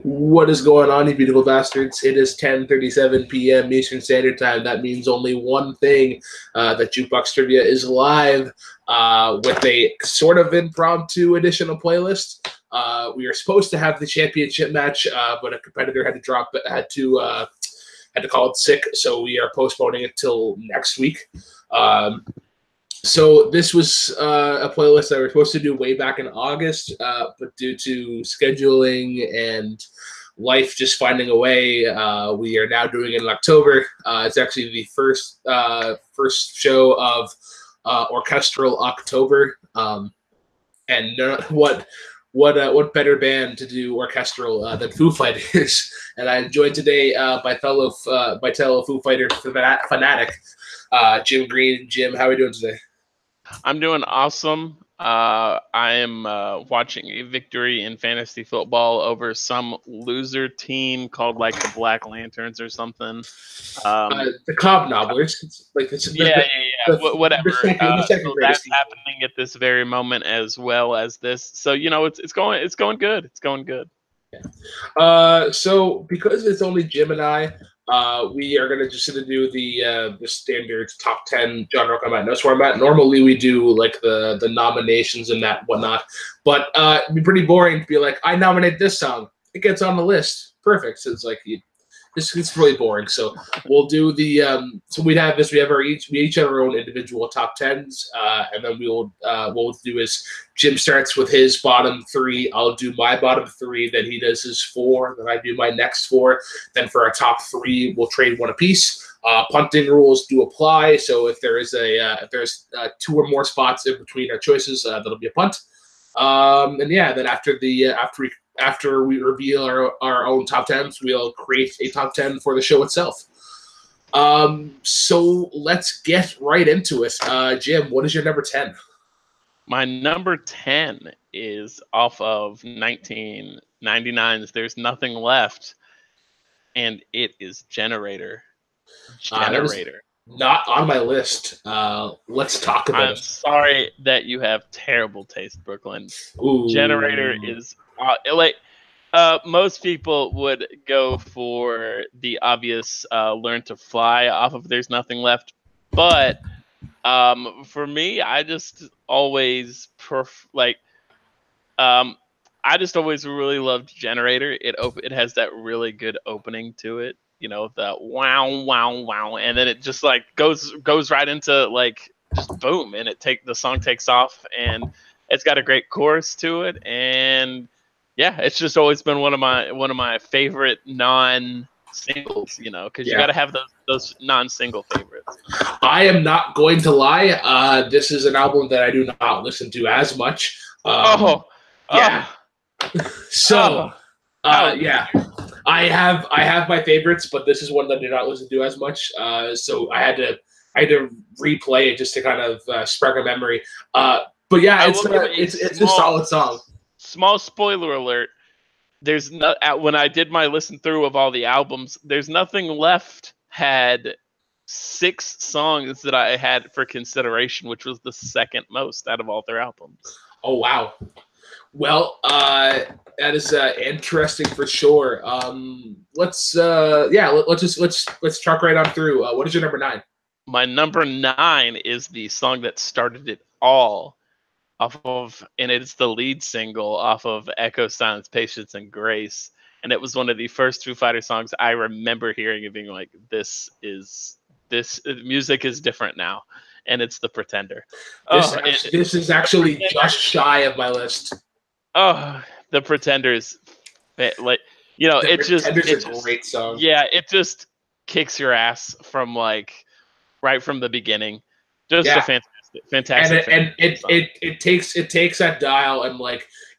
What is going on, you beautiful bastards? It is 10:37 p.m. Eastern Standard Time. That means only one thing, that Jukebox Trivia is live with a sort of impromptu additional playlist. We are supposed to have the championship match, but a competitor had to call it sick, so we are postponing it till next week. So this was a playlist that we were supposed to do way back in August, but due to scheduling and life just finding a way, we are now doing it in October. It's actually the first show of Orchestral October, and what better band to do orchestral than Foo Fighters? And I'm joined today by fellow Foo Fighter fanatic, Jim Green. Jim, how are we doing today? I'm doing awesome. I am watching a victory in fantasy football over some loser team called like the Black Lanterns or something. The Cobnobblers. Whatever. So that's happening at this very moment as well as this. So it's going good. It's going good. Yeah. So because it's only Jim and I, we are gonna do the standard top 10 genre combat notes format. Normally we do like the nominations and that whatnot, but it'd be pretty boring to be like, I nominate this song, it gets on the list. Perfect. So it's like it's really boring. So we'll do the so we each have our own individual top 10s, and then what we'll do is Jim starts with his bottom 3, I'll do my bottom 3, then he does his 4, then I do my next 4. Then for our top 3, we'll trade one apiece. Punting rules do apply, so if there's 2 or more spots in between our choices, that'll be a punt. And yeah, then after we reveal our own top 10s, we'll create a top 10 for the show itself. So let's get right into it. Jim, what is your number 10? My number 10 is off of 1999's There's Nothing Left, and it is Generator. Not on my list. Let's talk about it. I'm sorry that you have terrible taste, Brooklyn. Ooh. Generator is most people would go for the obvious Learn to Fly off of There's Nothing Left, but for me, I just always I just always really loved Generator. It has that really good opening to it, the wow wow wow, and then it just like goes right into like just boom, and the song takes off, and it's got a great chorus to it, and yeah, it's just always been one of my favorite non-singles, because you got to have those non-single favorites. I am not going to lie. This is an album that I do not listen to as much. Yeah. So, yeah, I have my favorites, but this is one that I do not listen to as much. So I had to replay it just to kind of spark a memory. But yeah, it's a solid song. Small spoiler alert. When I did my listen through of all the albums, There's Nothing Left had 6 songs that I had for consideration, which was the second most out of all their albums. Oh wow. Well, that is interesting for sure. Let's truck right on through. What is your number 9? My number 9 is the song that started it all. And it's the lead single off of Echo Silence, Patience, and Grace. And it was one of the first Foo Fighters songs I remember hearing and being like, this music is different now. And it's The Pretender. This is actually just shy of my list. Oh, The Pretenders. It's a great song. Yeah, it just kicks your ass from right from the beginning. Just a fantastic. And it takes that dial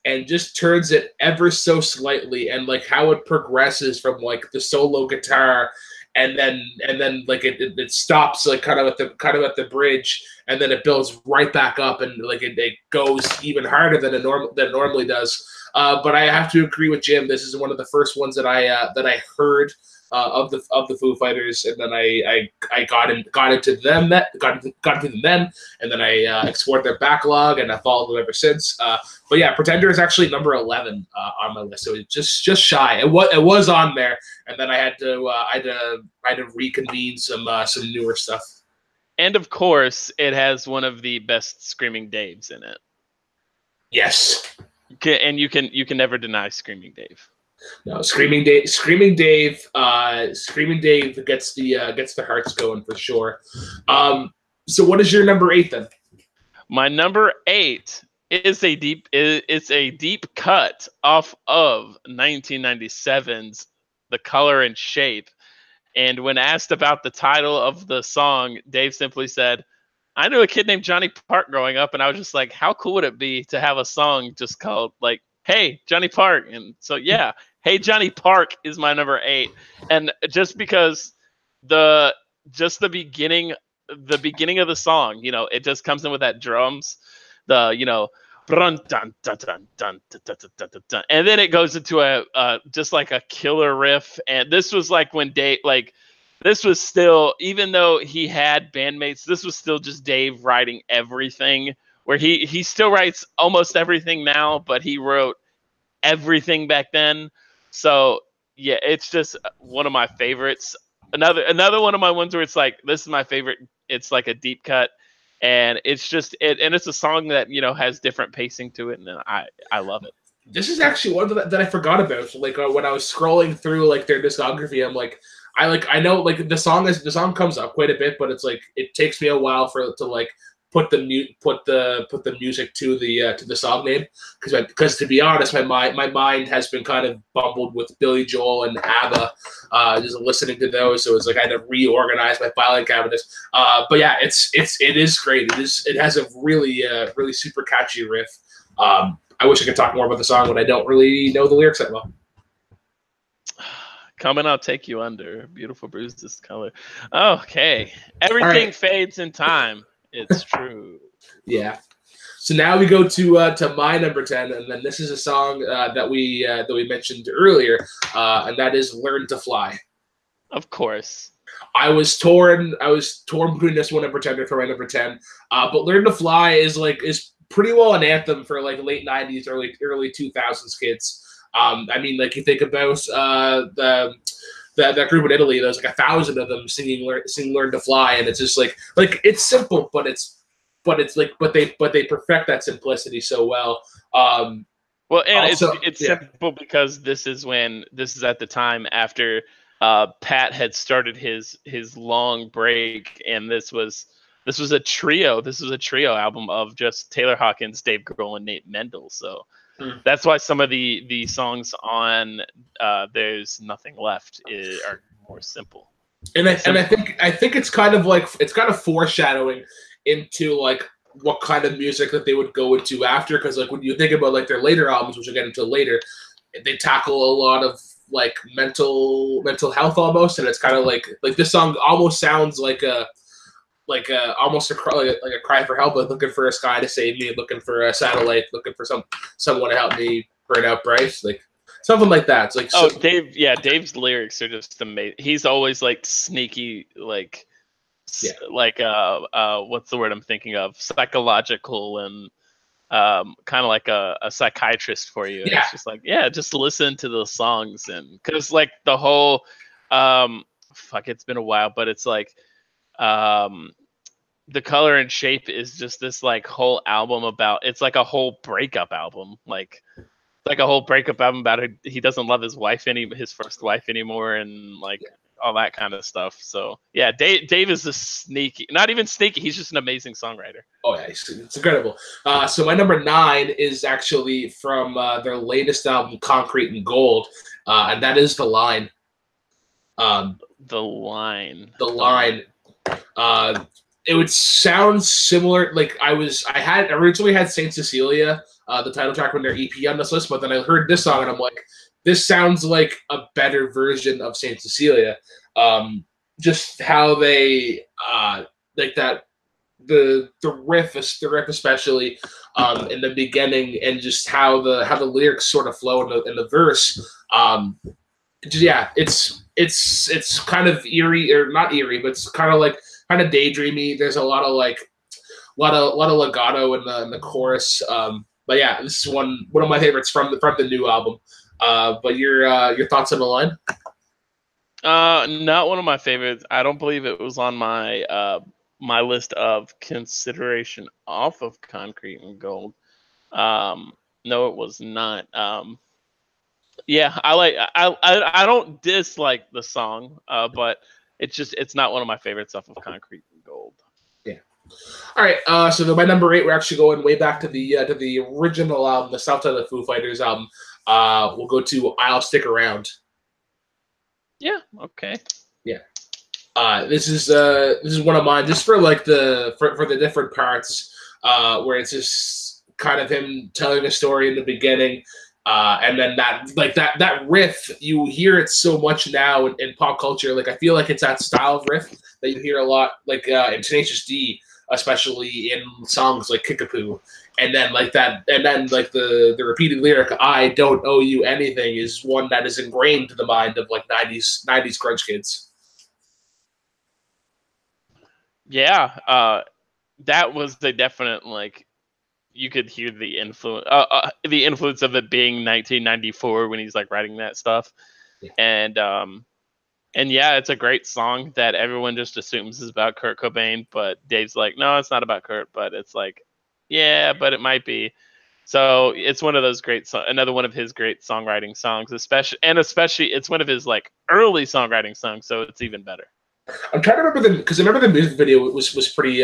and just turns it ever so slightly, and how it progresses from the solo guitar, and then it stops kind of at the bridge, and then it builds right back up, and it goes even harder than it normally does. But I have to agree with Jim. This is one of the first ones that I heard of the Foo Fighters, and then I got into them got into them then, and then I explored their backlog, and I followed them ever since. But yeah, Pretender is actually number 11 on my list, so it's just shy. It was on there, and then I had to reconvene some newer stuff. And of course, it has one of the best Screaming Daves in it. Yes. And you can never deny Screaming Dave. No, Screaming Dave gets the hearts going for sure. So what is your number 8 then? My number 8 is a deep cut off of 1997's The Color and Shape. And when asked about the title of the song, Dave simply said, I knew a kid named Johnny Park growing up, and I was just like, how cool would it be to have a song just called like, Hey, Johnny Park? And so, yeah, Hey, Johnny Park is my number 8. And just because the beginning of the song, you know, it just comes in with that drums, dun, dun, dun, dun, dun, dun, dun, dun, and then it goes into a just like a killer riff. And this was like when Dave, like, this was still, even though he had bandmates, this was still just Dave writing everything, where he still writes almost everything now, but he wrote everything back then. So yeah, it's just one of my favorites. Another one of my ones where it's like, this is my favorite. It's like a deep cut, and it's just and it's a song that, you know, has different pacing to it, and I love it. This is actually one that I forgot about. Like when I was scrolling through like their discography, I'm like, I know like the song comes up quite a bit, but it's like it takes me a while for it to like put the music to the song name, because to be honest, my mind has been kind of bumbled with Billy Joel and ABBA, just listening to those. So it's like I had to reorganize my filing cabinets. But yeah, it is great. It has a really super catchy riff. I wish I could talk more about the song, but I don't really know the lyrics that well. Coming, I'll take you under. Beautiful bruises color. Okay, everything fades in time. It's true. Yeah. So now we go to my number 10, and then this is a song that we mentioned earlier, and that is "Learn to Fly." Of course. I was torn between this one and Pretender for my number 10, but "Learn to Fly" is pretty well an anthem for like late 90s, early 2000s kids. I mean, like you think about that group in Italy, there's like 1,000 of them singing "Learn to Fly," and it's just like it's simple, but they perfect that simplicity so well. Well, and also, it's simple because this is at the time after Pat had started his long break, and this was a trio. This was a trio album of just Taylor Hawkins, Dave Grohl, and Nate Mendel. So. That's why some of the songs on "There's Nothing Left" are more simple. And I think it's kind of foreshadowing into like what kind of music that they would go into after, because like when you think about like their later albums, which we'll get into later, they tackle a lot of like mental health almost, and it's kind of like this song almost sounds like almost a cry for help, like looking for a sky to save me, looking for a satellite, looking for someone to help me burn out bright, like something like that. It's like Dave's lyrics are just amazing. He's always like sneaky, like what's the word I'm thinking of? Psychological and kind of like a psychiatrist for you. Yeah. It's just like, just listen to the songs, and because like the whole it's been a while, but it's like The Color and Shape is just this like whole album about, it's like a whole breakup album, like a whole breakup album about he doesn't love his first wife anymore, and like all that kind of stuff. So yeah, Dave is a sneaky, not even sneaky, he's just an amazing songwriter. Oh yeah, it's incredible. So my number 9 is actually from their latest album, Concrete and Gold, and that is The Line. The Line. It would sound similar. Like I originally had Saint Cecilia, the title track, from their EP on this list, but then I heard this song and I'm like, this sounds like a better version of Saint Cecilia. Just how they like that the riff especially in the beginning, and just how the lyrics sort of flow in the verse. it's kind of eerie, or not eerie, but it's kind of daydreamy. There's a lot of legato in the chorus. But yeah, this is one of my favorites from the new album. But your thoughts on the line? Not one of my favorites. I don't believe it was on my my list of consideration off of Concrete and Gold. No, it was not. Yeah, I don't dislike the song, but it's not one of my favorites off of Concrete and Gold. Yeah. All right. So my number 8, we're actually going way back to the original album, the South Side of the Foo Fighters album. We'll go to "I'll Stick Around." Yeah. Okay. Yeah. This is one of mine, just for like for the different parts, where it's just kind of him telling a story in the beginning, and then that riff, you hear it so much now in pop culture. Like I feel like it's that style of riff that you hear a lot, like in Tenacious D, especially in songs like Kickapoo. And then the repeated lyric, "I don't owe you anything," is one that is ingrained to the mind of like 90s grunge kids. Yeah, that was the definite, like, you could hear the influence of it being 1994 when he's like writing that stuff. Yeah. And yeah, it's a great song that everyone just assumes is about Kurt Cobain, but Dave's like, no, it's not about Kurt, but it's like, yeah, but it might be. So it's one of those another one of his great songwriting songs, especially it's one of his like early songwriting songs, so it's even better. I'm trying to remember because I remember the music video was pretty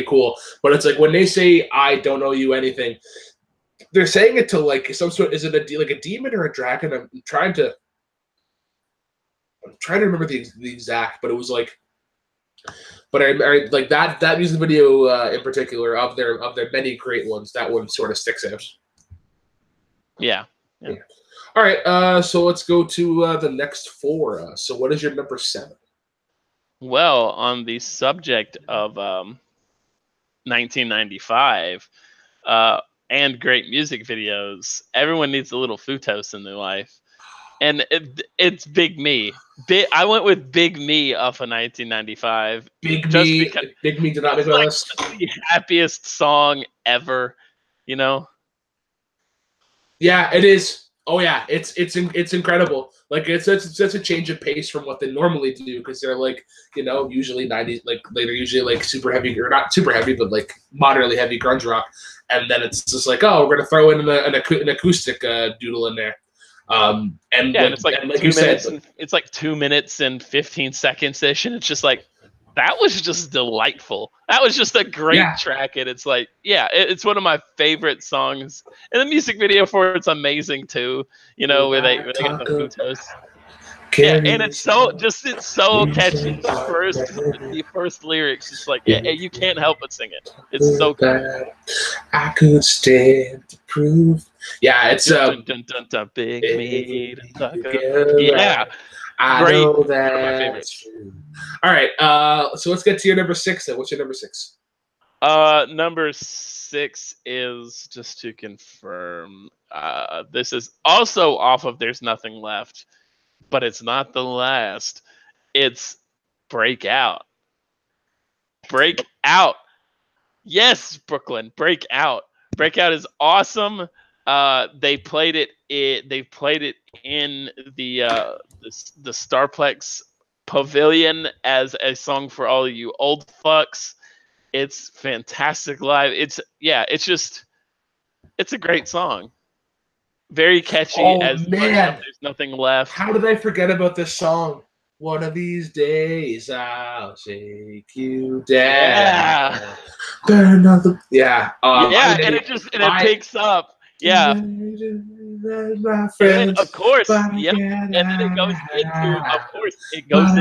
cool. But it's like when they say "I don't owe you anything," they're saying it to like some sort. Is it like a demon or a dragon? I'm trying to remember the exact, but it was like. But I like that music video in particular of their many great ones. That one sort of sticks out. Yeah. All right. So let's go to the next 4. So what is your number 7? Well, on the subject of 1995 and great music videos, everyone needs a little Futos in their life. And it's Big Me. I went with Big Me off of 1995. Big Me did not make my list. The happiest song ever, you know? Yeah, it is. Oh yeah, it's incredible. Like it's such a change of pace from what they normally do, because they're like, usually 90s, like they're usually like super heavy, or not super heavy, but like moderately heavy grunge rock, and then it's just like, oh, we're gonna throw in an acoustic doodle in there. And it's like 2 minutes. It's like 2 minutes and 15 seconds ish, and it's just like, that was just delightful. That was just a great track, and it's like, it's one of my favorite songs. And the music video for it's amazing too. Where they get the Futos. Yeah, and it's so catchy. The first lyrics, it's like, you can't help but sing it. It's so good. I could stand to prove. Yeah, it's big me. Yeah, I know that's true. All right, so let's get to your number 6. Then, what's your number 6? Number 6 is, just to confirm, this is also off of "There's Nothing Left," but it's not the last. It's "Break Out." Break Out. Yes, Brooklyn, Break Out. Break Out is awesome. They played it in the Starplex Pavilion as a song for all of you old fucks. It's fantastic live. It's a great song. Very catchy. Man, "There's Nothing Left." How did I forget about this song? One of these days I'll shake you down. Yeah. And it picks up. Yeah. My friends, of course. Yep. And then it goes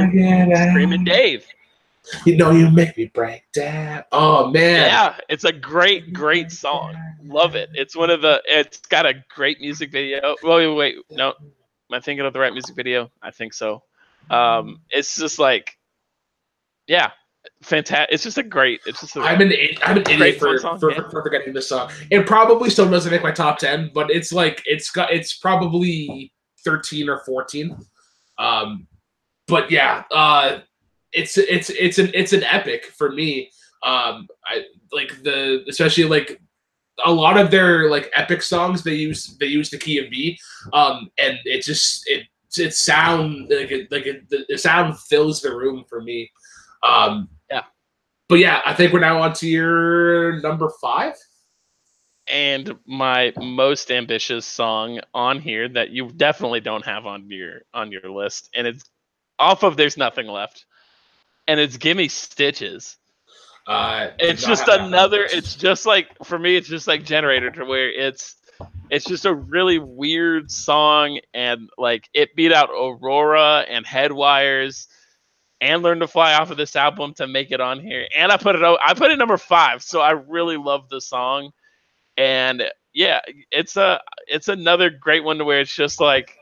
into Screaming Dave. You make me break down. Oh man. Yeah, it's a great song. Love it. It's got a great music video. Wait, no. Am I thinking of the right music video? I think so. It's just like, fantastic. It's just a great. I'm an idiot for forgetting this song. It probably still doesn't make my top 10, but it's probably 13 or 14. but yeah, it's an epic for me. I like especially like a lot of their like epic songs they use the key of B, and it sound the sound fills the room for me. Yeah. But yeah, I think we're now on to your number 5. And my most ambitious song on here that you definitely don't have on your list, and it's off of There's Nothing Left, and it's Gimme Stitches. It's just another. It's just like for me. It's just like Generator, to where it's just a really weird song, and like it beat out Aurora and Headwires and Learn to Fly off of this album to make it on here. And I put it number 5, so I really love the song. And yeah, it's another great one to where it's just like,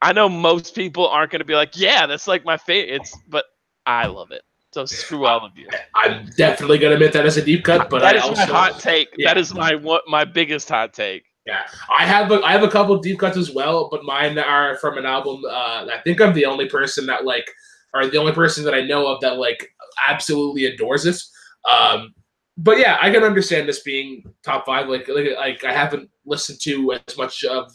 I know most people aren't going to be like, yeah, that's like my favorite. But I love it. So screw all of you. I'm definitely gonna admit that as a deep cut, but that is my hot take. Yeah. That is my biggest hot take. Yeah, I have a couple of deep cuts as well, but mine are from an album. I think I'm the only person that like, or the only person that I know of that like absolutely adores this. But yeah, I can understand this being top 5. Like I haven't listened to as much of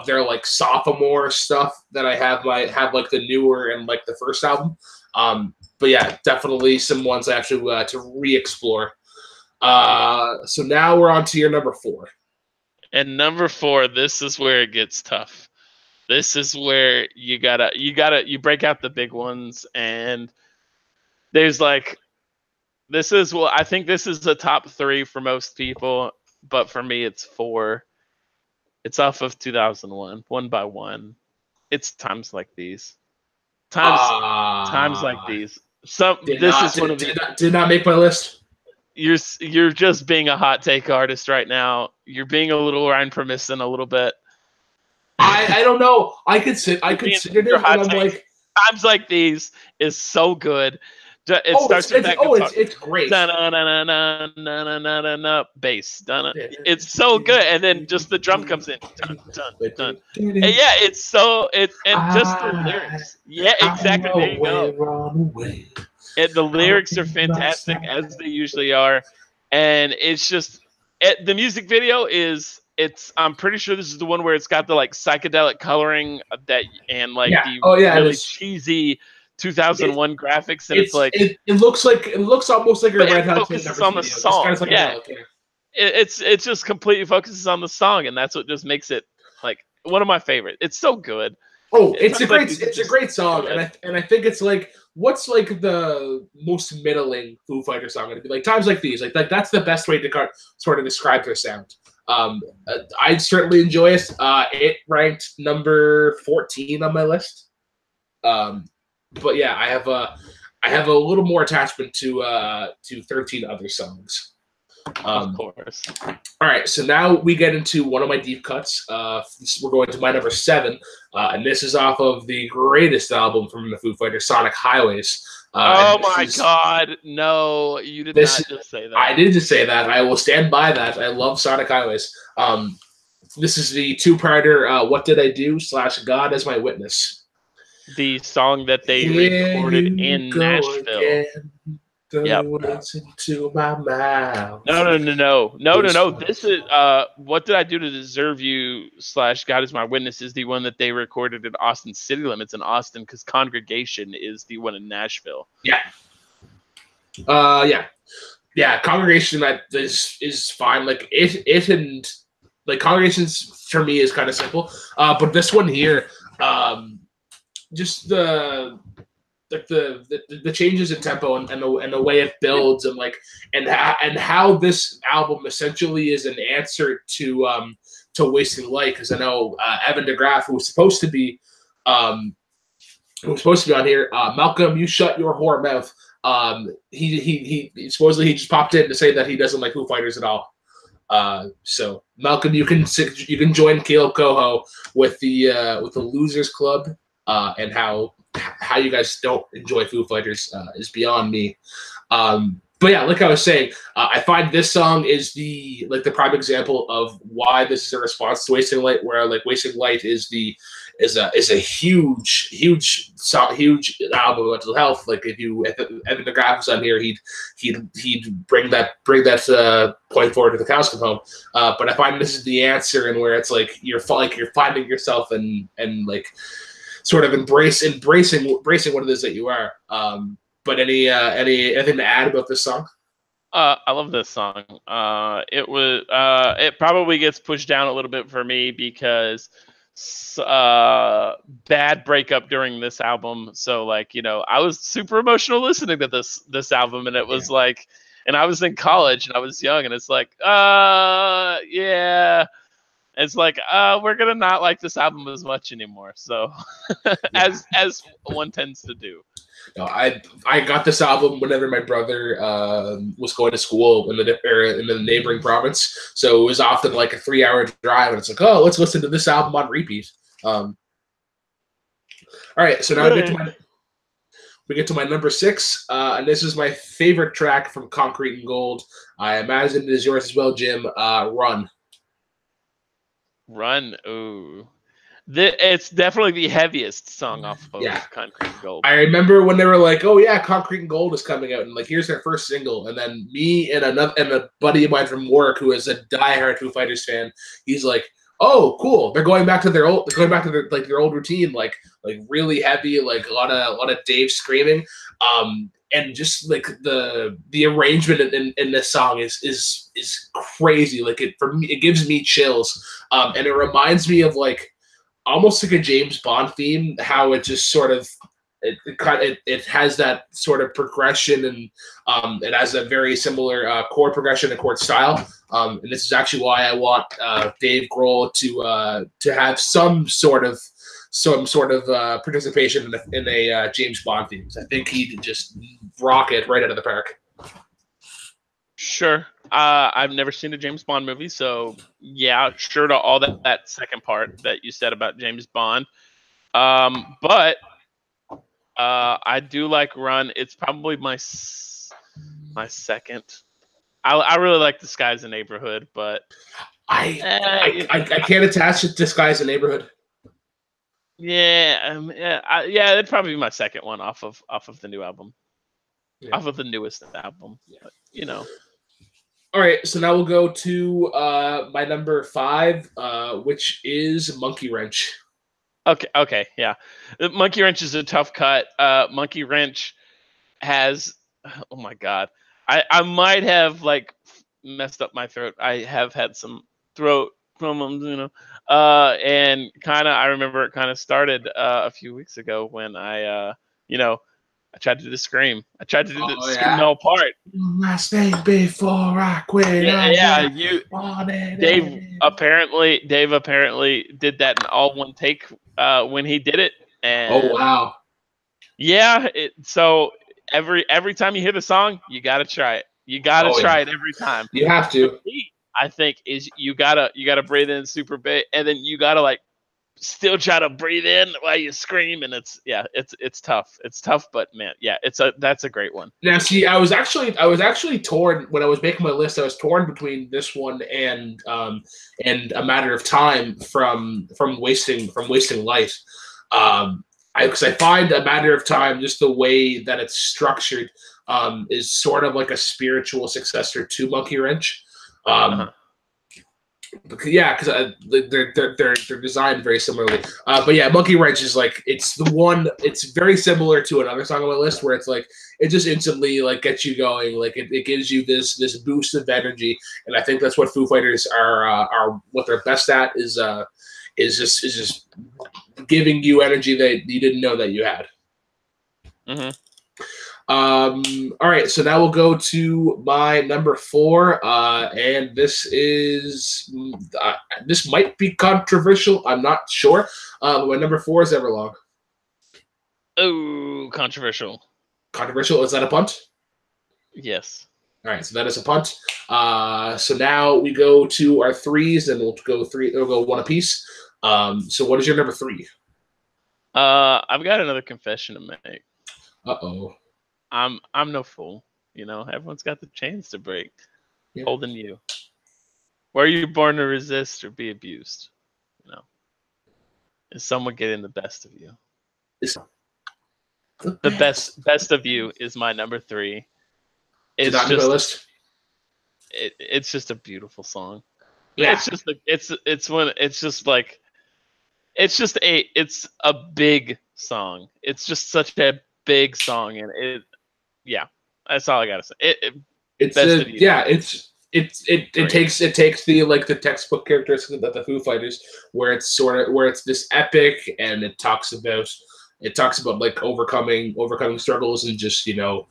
their like sophomore stuff that I have like the newer and like the first album. But yeah, definitely some ones I actually to re-explore. So now we're on to your number 4. And number 4, this is where it gets tough. This is where you break out the big ones, and there's like, I think this is the top 3 for most people, but for me it's 4. It's off of 2001, One by One. It's Times Like These. Times like these. Did not make my list. You're just being a hot take artist right now. You're being a little Ryan Permisson a little bit. I don't know. I considered it, and I'm like, Times Like These is so good. It's great. Bass. It's so good, and then just the drum comes in. And yeah, it's so just the lyrics. Yeah, exactly. There you go. And the lyrics are fantastic, as they usually are, and it's just the music video is. I'm pretty sure this is the one where it's got the like psychedelic coloring and like really cheesy 2001 graphics, and it's like it looks almost like a Red Hot focuses on the song. It's kind of it's just completely focuses on the song, and that's what just makes it like one of my favorites. It's so good. Oh, it's a great song, and I think it's like, what's like the most middling Foo Fighters song gonna be? Like Times Like These, like that's the best way to sort of describe their sound. I certainly enjoy it. It ranked number 14 on my list. But yeah, I have a little more attachment to 13 other songs. Of course. All right, so now we get into one of my deep cuts. We're going to my number 7, and this is off of the greatest album from the Foo Fighters, Sonic Highways. Oh my God! No, you did not just say that. I did just say that. I will stand by that. I love Sonic Highways. This is the 2-parter. What Did I Do / God As My Witness. The song that they recorded in Nashville. Yep. Into my mouth. No. This is What Did I Do to Deserve You / God Is My Witness is the one that they recorded at Austin City Limits in Austin, because Congregation is the one in Nashville. Yeah. Congregation is fine. Like it and like Congregation's for me is kind of simple. But this one here, just the changes in tempo and the way it builds and how this album essentially is an answer to Wasting Light, because I know Evan DeGraff, who was supposed to be on here, Malcolm, you shut your whore mouth. He supposedly he just popped in to say that he doesn't like Foo Fighters at all. So Malcolm, you can join Caleb Coho with the Losers Club, and how you guys don't enjoy Foo Fighters is beyond me. but yeah, like I was saying, I find this song is the prime example of why this is a response to Wasting Light, where like Wasting Light is a huge album of mental health. Like if Evan McGrath was on here, he'd bring that point forward to the cows come home. But I find this is the answer, and where it's like you're finding yourself and like sort of embracing what it is that you are. But anything to add about this song? I love this song. It probably gets pushed down a little bit for me because bad breakup during this album. So like, I was super emotional listening to this album, and it was like, and I was in college and I was young, and it's like, yeah. It's like, we're gonna not like this album as much anymore. So, as one tends to do. No, I got this album whenever my brother was going to school in the neighboring province, so it was often like a 3-hour drive, and it's like, oh, let's listen to this album on repeat. All right, so now we get to my number 6, and this is my favorite track from Concrete and Gold. I imagine it is yours as well, Jim. Run. Run. Ooh. It's definitely the heaviest song off of Concrete and Gold. I remember when they were like, "Oh yeah, Concrete and Gold is coming out," and like, here's their first single, and then me and a buddy of mine from work who is a diehard Foo Fighters fan, he's like, "Oh, cool! They're going back to their old routine, like really heavy, like a lot of Dave screaming, and just like the arrangement in this song is crazy. Like for me, it gives me chills, and it reminds me of like." Almost like a James Bond theme, how it just sort of it has that sort of progression, and it has a very similar chord progression and chord style. And this is actually why I want Dave Grohl to have some sort of participation in a James Bond theme. I think he'd just rock it right out of the park. Sure. I've never seen a James Bond movie, so yeah, sure to all that second part that you said about James Bond. But I do like Run. It's probably my second. I really like Disguise the Neighborhood, but I can't attach it to Disguise the Neighborhood. Yeah, yeah, it'd probably be my second one off of the new album, off of the newest album. But, All right, so now we'll go to my number 5, which is Monkey Wrench. Okay, yeah. Monkey Wrench is a tough cut. Monkey Wrench has, oh my god, I might have like messed up my throat. I have had some throat problems, and kind of I remember it kind of started a few weeks ago when I tried to do the scream. I tried to do the scream the whole part. Last name before I quit. Dave apparently did that in all one take when he did it. And oh wow. Yeah, so every time you hear the song, you gotta try it. You gotta try it every time. You have to. I think is you gotta breathe in super big, and then you gotta like still try to breathe in while you scream, and it's tough. It's tough, but man, yeah, that's a great one. Now, see, I was actually torn when I was making my list. I was torn between this one and A Matter of Time from Wasting Light. Because I find A Matter of Time, just the way that it's structured, is sort of like a spiritual successor to Monkey Wrench. Yeah, because they're designed very similarly. But yeah, Monkey Wrench is like it's the one. It's very similar to another song on my list where it's like it just instantly like gets you going. Like it gives you this boost of energy, and I think that's what Foo Fighters are what they're best at is just giving you energy that you didn't know that you had. Mm-hmm. All right, so now we'll go to my number 4, and this is this might be controversial. I'm not sure. My number 4 is Everlong. Oh, controversial. Controversial? Is that a punt? Yes. All right, so that is a punt. So now we go to our 3s, and we'll go one apiece. So what is your number 3? I've got another confession to make. Uh-oh. I'm no fool. You know, everyone's got the chains to break, Yeah. holding you. Were you born to resist or be abused? You know, is someone getting the best of you? The best of you is my number 3. Did It's not make my just list. it's just a beautiful song. Yeah. It's just it's when it's just like it's a big song. It's just such a big song, and yeah, that's all I gotta say. It's Best of you. yeah, it Great. takes the like the textbook characteristics of the Foo Fighters, where it's this epic, and it talks about like overcoming struggles, and just kind of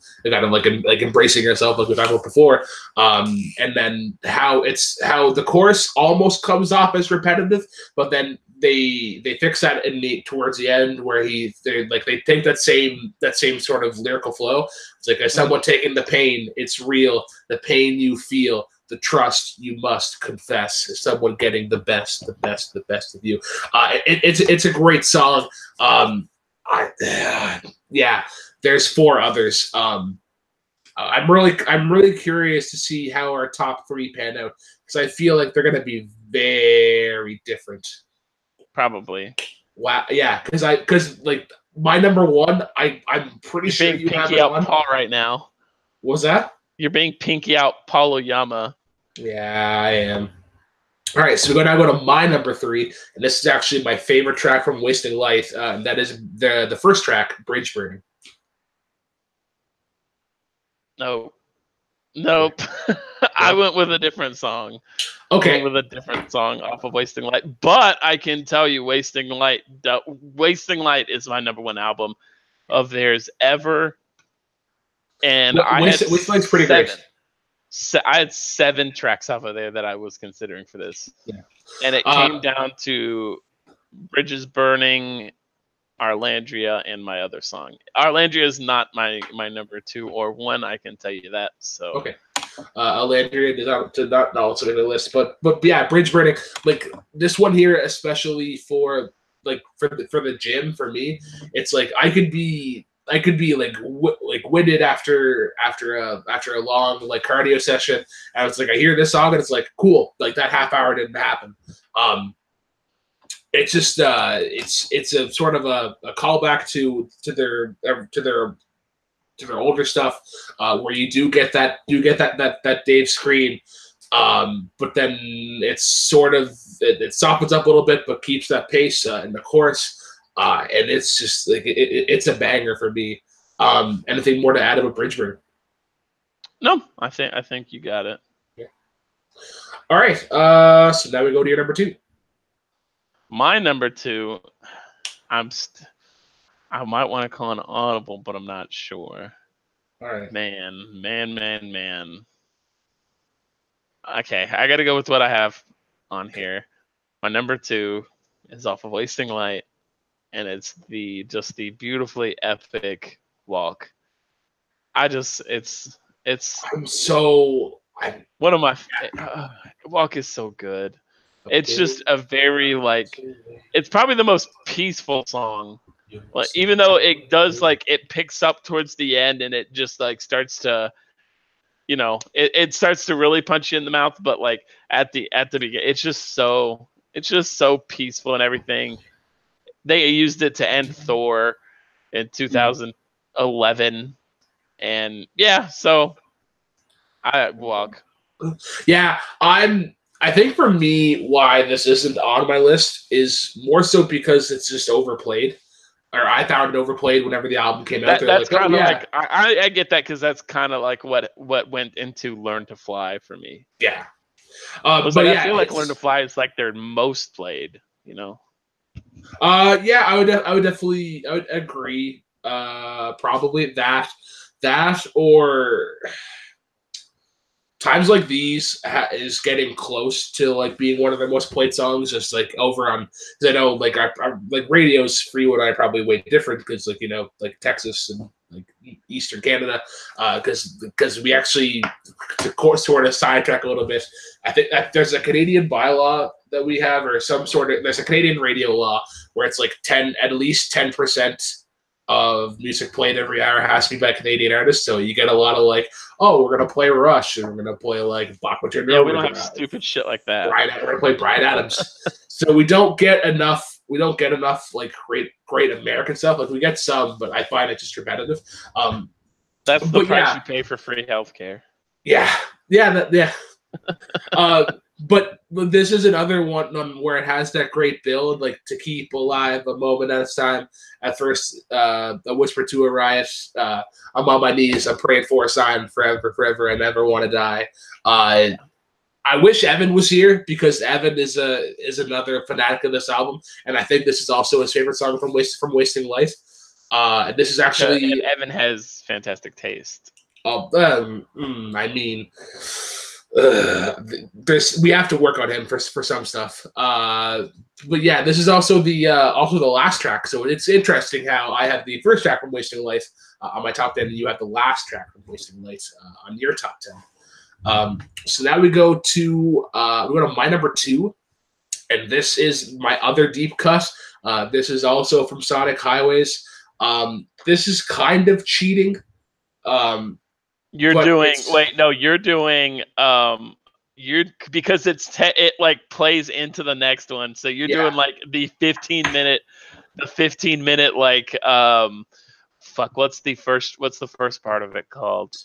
like embracing yourself, like we talked about before. And then how the chorus almost comes off as repetitive, but then they fix that towards the end, where they take that same sort of lyrical flow. It's like, as someone taking the pain, it's real. The pain you feel, the trust you must confess. As someone getting the best of you. It's a great song. Yeah, there's 4 others. I'm really curious to see how our top 3 pan out, because I feel like they're going to be very different. Probably. Wow. Yeah, because like my number 1, I'm pretty sure being you have pinky it out on. Paul right now. What was that? You're being pinky out Paul Oyama. Yeah, I am. All right, so we're going to go to my number 3, and this is actually my favorite track from Wasting Light. And that is the first track, Bridge Burning. Nope. I went with a different song. Okay. I went with a different song off of Wasting Light, but I can tell you, Wasting Light is my number 1 album of theirs ever, and Wasting Light's pretty great. I had 7 tracks off of there that I was considering for this. Yeah. And it came down to Bridges Burning, Arlandria, and my other song. Arlandria is not my number 2 or 1, I can tell you that. So okay. Arlandria did not also make the list, but yeah, Bridge Burning, like this one here, especially for the gym, for me, it's like I could be like winded after a long like cardio session, and it's like I hear this song and it's like, cool, like that half hour didn't happen. It's just it's a sort of a callback to their older stuff, where you do get that Dave scream, but then it's sort of it softens up a little bit, but keeps that pace in the chorus. And it's just like it's a banger for me. Anything more to add about Bridgeburn? No, I think you got it. Yeah. All right. So now we go to your number 2. My number 2, I might want to call an audible, but I'm not sure. All right. Man. Okay, I got to go with what I have on here. My number 2 is off of Wasting Light, and it's the beautifully epic Walk. It's one of my Walk is so good. It's just a very it's probably the most peaceful song. Like, even though it does it picks up towards the end and it just starts to, it starts to really punch you in the mouth, but at the beginning, it's just so peaceful and everything. They used it to end Thor in 2011, and yeah, so I Walk. Yeah, I think for me, why this isn't on my list is more so because it's just overplayed, or I found it overplayed whenever the album came out. That's kind of I get that, because that's kind of what went into Learn to Fly for me. Yeah, I feel like Learn to Fly is their most played. Yeah, I would definitely agree. Probably that or Times Like These is getting close to being one of their most played songs, just over on, because I know I radio's free when I probably way different, because Texas and Eastern Canada, because we actually, to sort of sidetrack a little bit, I think that there's a Canadian bylaw that we have, or there's a Canadian radio law where it's at least 10% of music played every hour has to be by Canadian artists. So you get a lot of like, oh, we're gonna play Rush and we're gonna play like Bachman Turner Yeah, we don't have Overdrive. stupid shit like that. We're gonna play Bryan Adams. So we don't get enough. We don't get enough like great American stuff. Like we get some, but I find it just repetitive. That's the price yeah, you pay for free healthcare. yeah, yeah. But this is another one where it has that great build, like to keep alive a moment at a time. At first, a whisper to a riot. I'm on my knees. I'm praying for a sign forever, forever. I never want to die. I wish Evan was here because Evan is another fanatic of this album, and I think this is also his favorite song from Wasting Life. This is actually and Evan has fantastic taste. I mean. We have to work on him for some stuff. But yeah, this is also the last track. So it's interesting how I have the first track from Wasting Life on my top 10, and you have the last track from Wasting Life on your top 10. So now we go to my number 2, and this is my other deep cut. This is also from Sonic Highways. This is kind of cheating. You're doing because it like plays into the next one. So you're doing like the 15 minute like what's the first part of it called?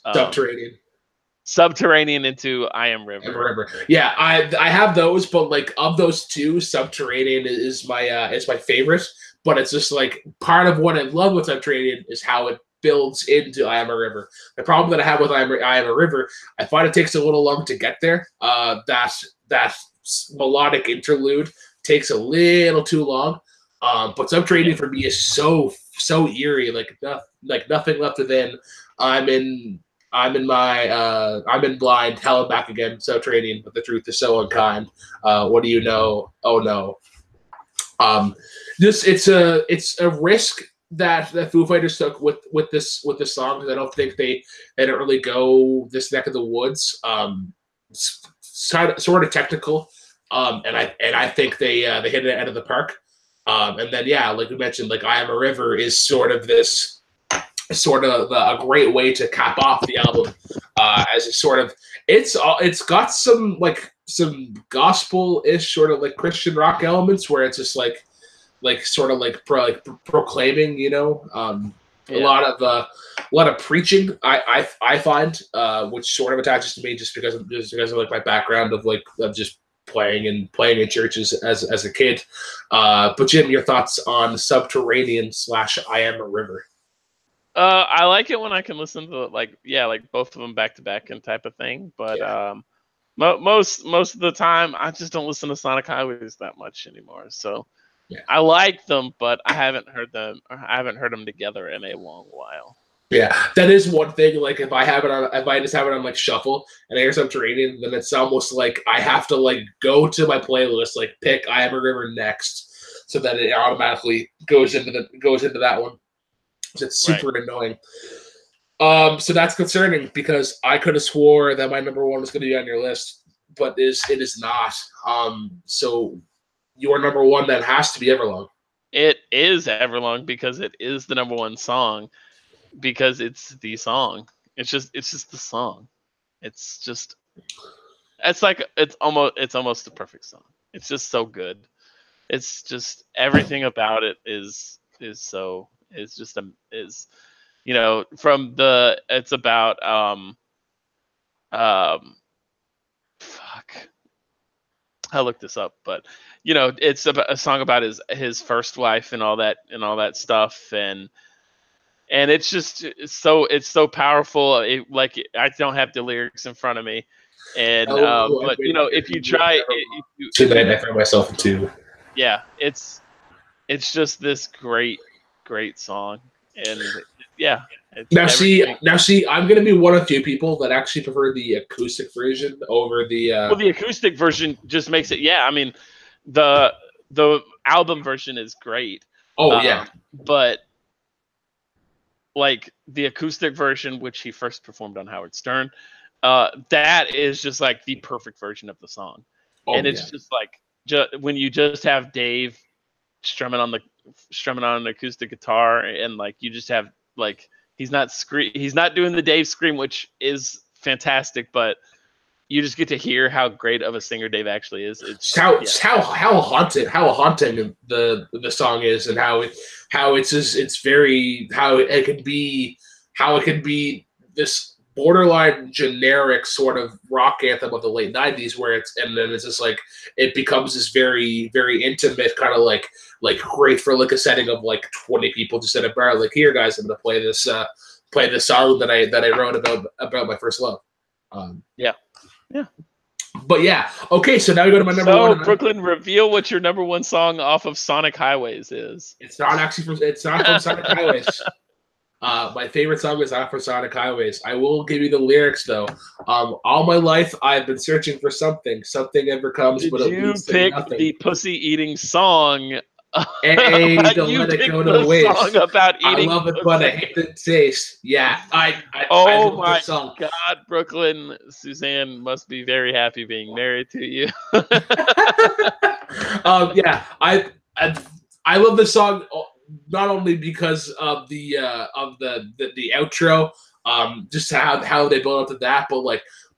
Subterranean into I Am River. Yeah, I have those, but like of those two, Subterranean is my favorite. But it's just like part of what I love with Subterranean is how it builds into I Am a River. The problem that I have with I Am a River, I find it takes a little long to get there. That melodic interlude takes a little too long. But Subterranean for me is so eerie, like nothing left within. I'm in blind, hell and back again, Subterranean, but the truth is so unkind. What do you know? Oh no. It's a risk that Foo Fighters took with this song, because I don't think they don't really go this neck of the woods. Sort of technical, and I think they hit it out of the park. And then like we mentioned, like I Am a River is sort of a great way to cap off the album, as it's got some gospel-ish sort of like Christian rock elements where it's just like proclaiming, a lot of preaching. I find, which sort of attaches to me just because of like my background of just playing in churches as a kid. But Jim, your thoughts on Subterranean / I Am a River? I like it when I can listen to like both of them back to back and type of thing. But most of the time, I just don't listen to Sonic Highways that much anymore. So. Yeah. I like them, but I haven't heard them together in a long while. Yeah, that is one thing. Like if I just have it on like shuffle and I hear Subterranean, then it's almost like I have to like go to my playlist, like pick I Am a River next, so that it automatically goes into that one. So it's super annoying. So that's concerning because I could have swore that my number 1 was going to be on your list, but it is not. So. Your number 1 then has to be Everlong. It is Everlong because it is the number 1 song, because it's the song. It's just the song. It's almost the perfect song. It's just so good. It's just everything about it is from the it's about I looked this up, but it's about a song about his first wife and all that stuff, and it's so powerful. I don't have the lyrics in front of me, and but if you try, I find myself into. Yeah, it's just this great song, and yeah. Now see, I'm going to be one of few people that actually prefer the acoustic version over the. Well, the acoustic version just makes it. Yeah, I mean, the album version is great. Oh yeah, but like the acoustic version, which he first performed on Howard Stern, that is just like the perfect version of the song, and it's just like when you just have Dave strumming strumming on an acoustic guitar, and like you just have like he's not doing the Dave scream, which is fantastic, but you just get to hear how great of a singer Dave actually is. It's how haunting the song is, and how it's just, it's very, how it could be this borderline generic sort of rock anthem of the late 90s, where and then it's just like it becomes this very, very intimate kind of like great for like a setting of like 20 people just at a bar, like, here guys, I'm gonna play this song that I wrote about my first love. Yeah. But yeah, okay, so now we go to my number one. So Brooklyn, reveal what your number one song off of Sonic Highways is. It's not from Sonic Highways. My favorite song is not from Sonic Highways. I will give you the lyrics though. All my life I've been searching for something. Something ever comes, but it leads to nothing. Did you pick the pussy eating song? Hey, don't let it go to waste. Song about eating. I love it, but I hate the taste. Yeah, I oh love my this song. God, Brooklyn, Suzanne must be very happy being married to you. Yeah, I love this song not only because of the outro, just how they build up to that,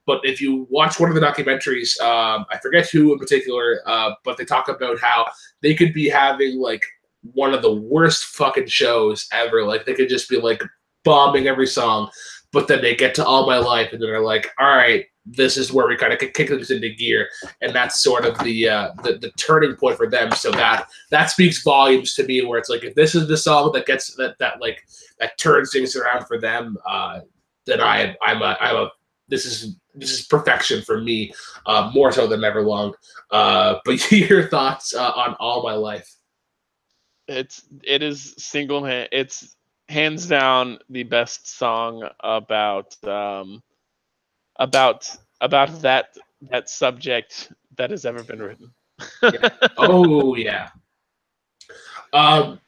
but if you watch one of the documentaries, I forget who in particular, but they talk about how they could be having like one of the worst fucking shows ever. Like they could just be like bombing every song, but then they get to All My Life and they're like, all right, this is where we kind of kick things into gear, and that's sort of the turning point for them. So that speaks volumes to me. Where it's like, if this is the song that gets that turns things around for them, then this is perfection for me, more so than Everlong. But your thoughts on All My Life? It is it's hands down the best song about that subject that has ever been written. Yeah. Oh yeah. All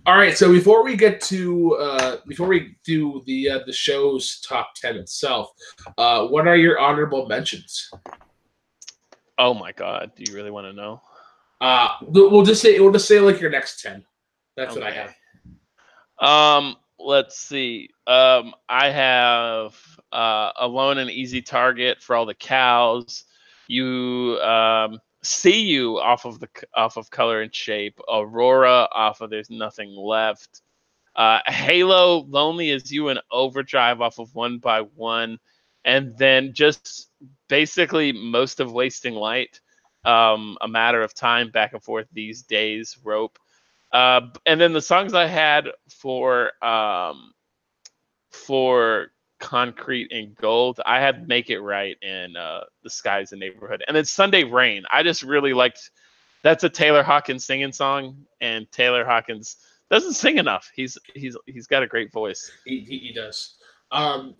right. So before we get to before we do the show's top 10 itself, what are your honorable mentions? Oh my God! Do you really want to know? We'll just say like your next 10. That's okay. What I have. Let's see. I have Alone and Easy Target for All the Cows. You See You off of Color and Shape. Aurora off of There's Nothing Left. Halo, Lonely As You, and Overdrive off of One by One. And then just basically most of Wasting Light. A Matter of Time, Back and Forth, These Days, Rope. And then the songs I had for Concrete and Gold, I had Make It Right and The Sky's the Neighborhood. And then Sunday Rain. I just really liked, that's a Taylor Hawkins singing song, and Taylor Hawkins doesn't sing enough. He's got a great voice. He does.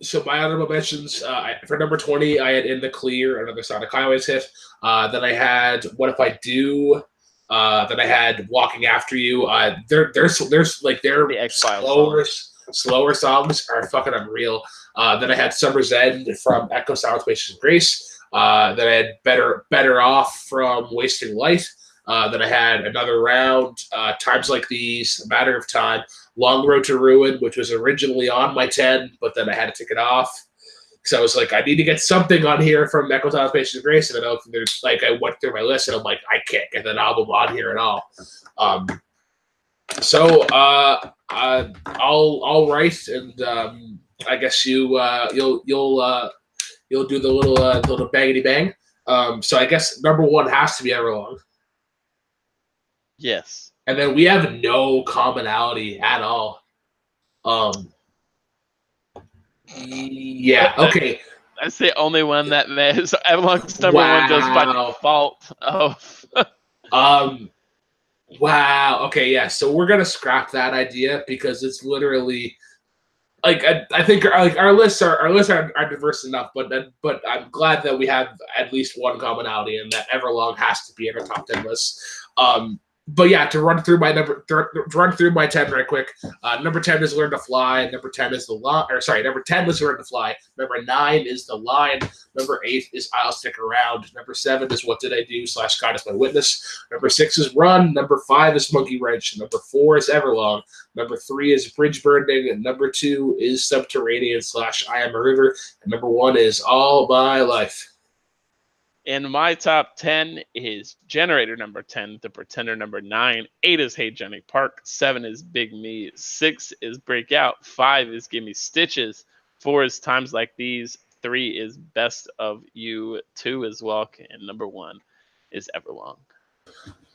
So my honorable mentions, for number 20, I had In the Clear, another Sonic Highways hit. Then I had What If I Do. Then I had Walking After You. There's like their slower songs are fucking unreal. Then I had Summer's End from Echo, Silence, Patience, and Grace. Then I had Better Off from Wasting Light. Then I had Another Round, Times Like These, A Matter of Time, Long Road to Ruin, which was originally on my 10, but then I had to take it off. So I was like, I need to get something on here from Echo, Silence, Patience, and Grace. And then there's like, I went through my list and I'm like, I can't get that album on here at all. I'll write, and I guess you'll do the little bangity bang. So I guess number 1 has to be Everlong. Yes. And then we have no commonality at all. Yeah. Okay. That's the only one that matters. So Everlong's number 1 goes by default. Wow. Okay. Yeah. So we're gonna scrap that idea because it's literally like I think our lists are diverse enough, but I'm glad that we have at least one commonality, and that Everlong has to be in our top 10 list. but yeah, to run through my 10 right quick. Number 10 is Learn to Fly. Number 10 is the line. Or sorry, number 10 is Learn to Fly. Number 9 is The Line. Number 8 is I'll Stick Around. Number 7 is What Did I Do / God Is My Witness. Number 6 is Run. Number 5 is Monkey Wrench. Number 4 is Everlong. Number 3 is Bridge Burning. And number 2 is Subterranean / I Am a River. And number 1 is All My Life. And my top 10 is Generator number 10, The Pretender number 9, 8 is Hey Jenny Park, 7 is Big Me, 6 is Breakout, 5 is Give Me Stitches, 4 is Times Like These, 3 is Best of You, 2 is Walk, and number 1 is Everlong.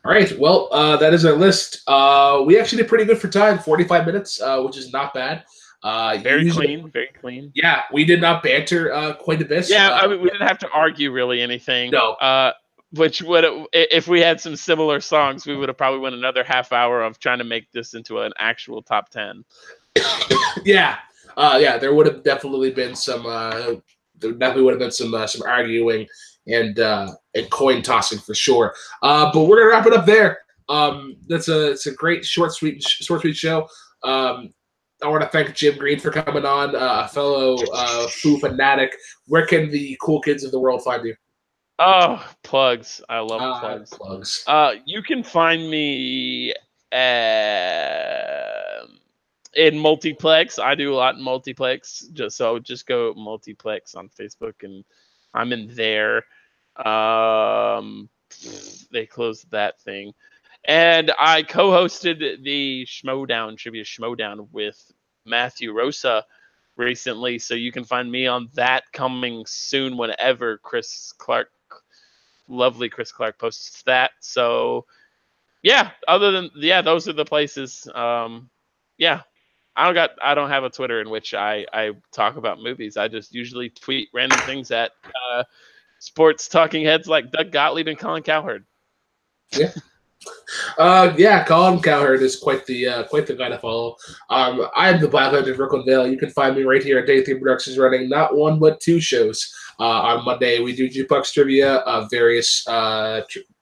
All right, well, that is our list. We actually did pretty good for time, 45 minutes, which is not bad. Very clean. Yeah, we did not banter quite a bit. Yeah, I mean, we didn't have to argue really anything. No. Which would, if we had some similar songs, we would have probably went another half hour of trying to make this into an actual top 10. Yeah, there would have definitely been some. Some arguing and coin tossing for sure. But we're gonna wrap it up there. It's a great short sweet show. I want to thank Jim Green for coming on, a fellow Foo fanatic. Where can the cool kids of the world find you? Oh, plugs. I love plugs. Plugs. You can find me in Multiplex. I do a lot in Multiplex. Just go Multiplex on Facebook, and I'm in there. They closed that thing. And I co-hosted the Trivia Schmodown with Matthew Rosa recently, so you can find me on that coming soon whenever lovely Chris Clark posts that. So yeah, those are the places. Yeah, I don't have a Twitter in which I talk about movies. I just usually tweet random things at sports talking heads like Doug Gottlieb and Colin Cowherd. Yeah. Colin Cowherd is quite the guy to follow. I'm the Black-Hearted Brooklyn Vale. You can find me right here at Day 3 Productions, running not one but 2 shows. On Monday we do Jukebox trivia, various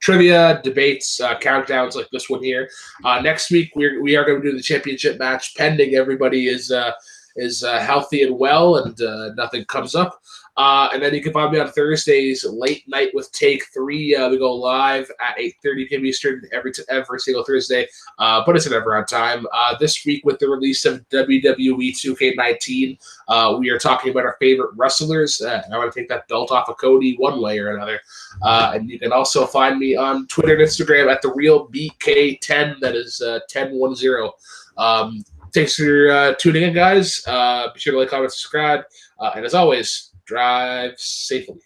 trivia debates, countdowns like this one here. Next week we are going to do the championship match, pending everybody is healthy and well and nothing comes up. And then you can find me on Thursdays, late night with Take 3. We go live at 8:30 p.m. Eastern every single Thursday, but it's never on time. This week with the release of WWE 2K19, we are talking about our favorite wrestlers. I want to take that belt off of Cody one way or another. And you can also find me on Twitter and Instagram at TheRealBK10. That is 1010. Thanks for tuning in, guys. Be sure to like, comment, subscribe. And as always, drive safely.